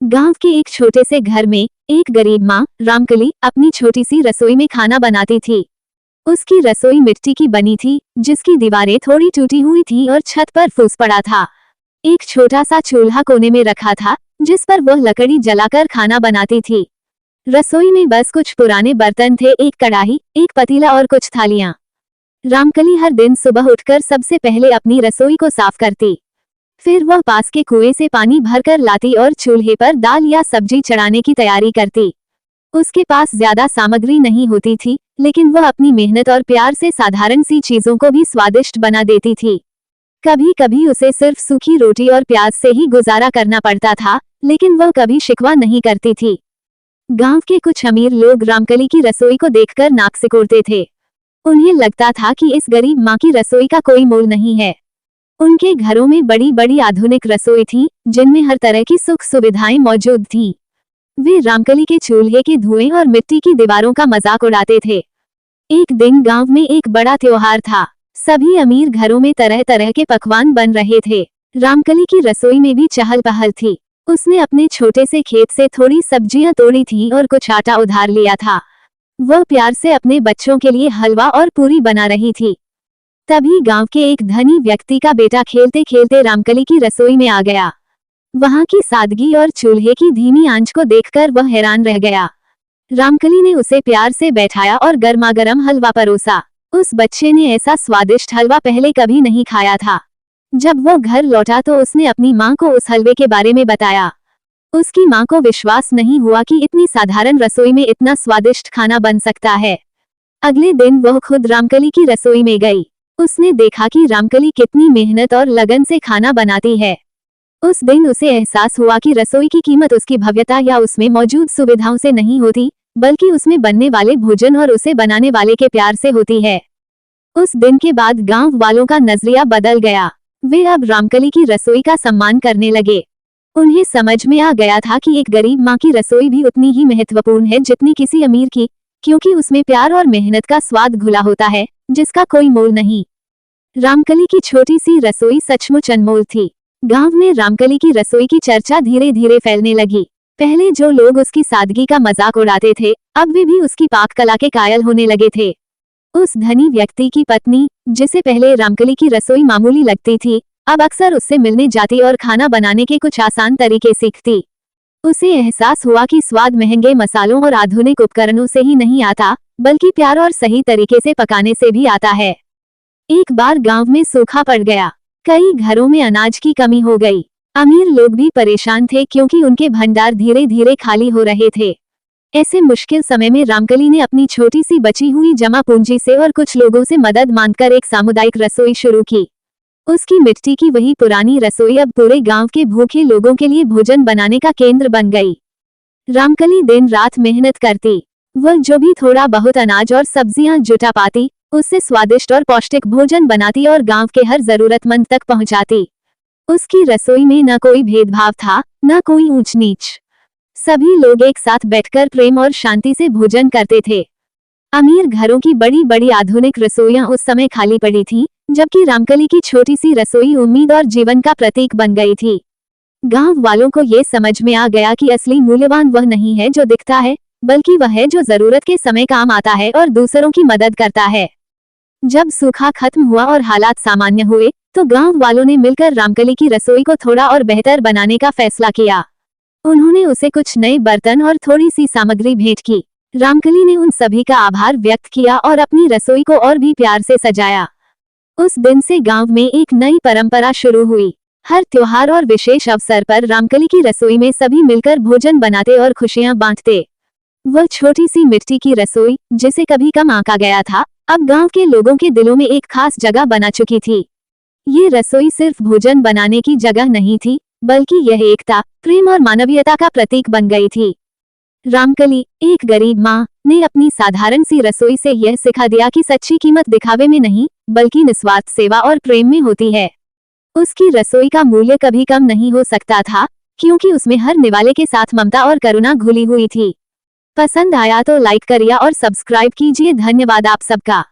गांव के एक छोटे से घर में एक गरीब माँ रामकली अपनी छोटी सी रसोई में खाना बनाती थी। उसकी रसोई मिट्टी की बनी थी, जिसकी दीवारें थोड़ी टूटी हुई थी और छत पर फूस पड़ा था। एक छोटा सा चूल्हा कोने में रखा था, जिस पर वह लकड़ी जलाकर खाना बनाती थी। रसोई में बस कुछ पुराने बर्तन थे, एक कढ़ाई, एक पतीला और कुछ थालियां। रामकली हर दिन सुबह उठकर सबसे पहले अपनी रसोई को साफ करती। फिर वह पास के कुएं से पानी भरकर लाती और चूल्हे पर दाल या सब्जी चढ़ाने की तैयारी करती। उसके पास ज्यादा सामग्री नहीं होती थी, लेकिन वह अपनी मेहनत और प्यार से साधारण सी चीजों को भी स्वादिष्ट बना देती थी। कभी कभी उसे सिर्फ सूखी रोटी और प्याज से ही गुजारा करना पड़ता था, लेकिन वह कभी शिकवा नहीं करती थी। गांव के कुछ अमीर लोग रामकली की रसोई को देखकर नाक सिकोड़ते थे। उन्हें लगता था कि इस गरीब माँ की रसोई का कोई मोल नहीं है। उनके घरों में बड़ी बड़ी आधुनिक रसोई थी, जिनमें हर तरह की सुख सुविधाएं मौजूद थीं। वे रामकली के चूल्हे के धुएं और मिट्टी की दीवारों का मजाक उड़ाते थे। एक दिन गांव में एक बड़ा त्योहार था। सभी अमीर घरों में तरह तरह के पकवान बन रहे थे। रामकली की रसोई में भी चहल पहल थी। उसने अपने छोटे से खेत से थोड़ी सब्जियां तोड़ी थी और कुछ आटा उधार लिया था। वह प्यार से अपने बच्चों के लिए हलवा और पूरी बना रही थी। तभी गांव के एक धनी व्यक्ति का बेटा खेलते खेलते रामकली की रसोई में आ गया। वहां की सादगी और चूल्हे की धीमी आंच को देखकर वह हैरान रह गया। रामकली ने उसे प्यार से बैठाया और गर्मागर्म हलवा परोसा। उस बच्चे ने ऐसा स्वादिष्ट हलवा पहले कभी नहीं खाया था। जब वो घर लौटा तो उसने अपनी माँ को उस हलवे के बारे में बताया। उसकी माँ को विश्वास नहीं हुआ कि इतनी साधारण रसोई में इतना स्वादिष्ट खाना बन सकता है। अगले दिन वह खुद रामकली की रसोई में गई। उसने देखा कि रामकली कितनी मेहनत और लगन से खाना बनाती है। उस दिन उसे एहसास हुआ कि रसोई की कीमत उसकी भव्यता या उसमें मौजूद सुविधाओं से नहीं होती, बल्कि उसमें बनने वाले भोजन और उसे बनाने वाले के प्यार से होती है। उस दिन के बाद गांव वालों का नजरिया बदल गया। वे अब रामकली की रसोई का सम्मान करने लगे। उन्हें समझ में आ गया था कि एक गरीब माँ की रसोई भी उतनी ही महत्वपूर्ण है जितनी किसी अमीर की, क्योंकि उसमें प्यार और मेहनत का स्वाद घुला होता है, जिसका कोई मोल नहीं। रामकली की छोटी सी रसोई सचमुच अनमोल थी। गांव में रामकली की रसोई की चर्चा धीरे धीरे फैलने लगी। पहले जो लोग उसकी सादगी का मजाक उड़ाते थे, अब वे भी उसकी पाक कला के कायल होने लगे थे। उस धनी व्यक्ति की पत्नी, जिसे पहले रामकली की रसोई मामूली लगती थी, अब अक्सर उससे मिलने जाती और खाना बनाने के कुछ आसान तरीके सीखती। उसे एहसास हुआ कि स्वाद महंगे मसालों और आधुनिक उपकरणों से ही नहीं आता, बल्कि प्यार और सही तरीके से पकाने से भी आता है। एक बार गांव में सूखा पड़ गया। कई घरों में अनाज की कमी हो गई। अमीर लोग भी परेशान थे, क्योंकि उनके भंडार धीरे धीरे खाली हो रहे थे। ऐसे मुश्किल समय में रामकली ने अपनी छोटी सी बची हुई जमा पूंजी से और कुछ लोगों से मदद मांगकर एक सामुदायिक रसोई शुरू की। उसकी मिट्टी की वही पुरानी रसोई अब पूरे गांव के भूखे लोगों के लिए भोजन बनाने का केंद्र बन गई। रामकली दिन रात मेहनत करती। वह जो भी थोड़ा बहुत अनाज और सब्जियां जुटा पाती, उससे स्वादिष्ट और पौष्टिक भोजन बनाती और गांव के हर जरूरतमंद तक पहुंचाती। उसकी रसोई में न कोई भेदभाव था, न कोई ऊंच नीच। सभी लोग एक साथ बैठकर प्रेम और शांति से भोजन करते थे। अमीर घरों की बड़ी बड़ी आधुनिक रसोइयां उस समय खाली पड़ी थीं, जबकि रामकली की छोटी सी रसोई उम्मीद और जीवन का प्रतीक बन गई थी। गांव वालों को ये समझ में आ गया कि असली मूल्यवान वह नहीं है जो दिखता है, बल्कि वह है जो जरूरत के समय काम आता है और दूसरों की मदद करता है। जब सूखा खत्म हुआ और हालात सामान्य हुए, तो गांव वालों ने मिलकर रामकली की रसोई को थोड़ा और बेहतर बनाने का फैसला किया। उन्होंने उसे कुछ नए बर्तन और थोड़ी सी सामग्री भेंट की। रामकली ने उन सभी का आभार व्यक्त किया और अपनी रसोई को और भी प्यार से सजाया। उस दिन से गांव में एक नई परंपरा शुरू हुई। हर त्योहार और विशेष अवसर पर रामकली की रसोई में सभी मिलकर भोजन बनाते और खुशियां बांटते। वह छोटी सी मिट्टी की रसोई, जिसे कभी कम आंका गया था, अब गांव के लोगों के दिलों में एक खास जगह बना चुकी थी। ये रसोई सिर्फ भोजन बनाने की जगह नहीं थी, बल्कि यह एकता, प्रेम और मानवीयता का प्रतीक बन गई थी। रामकली, एक गरीब माँ, ने अपनी साधारण सी रसोई से यह सिखा दिया कि सच्ची कीमत दिखावे में नहीं, बल्कि निस्वार्थ सेवा और प्रेम में होती है। उसकी रसोई का मूल्य कभी कम नहीं हो सकता था, क्योंकि उसमें हर निवाले के साथ ममता और करुणा घुली हुई थी। पसंद आया तो लाइक करिए और सब्सक्राइब कीजिए। धन्यवाद आप सबका।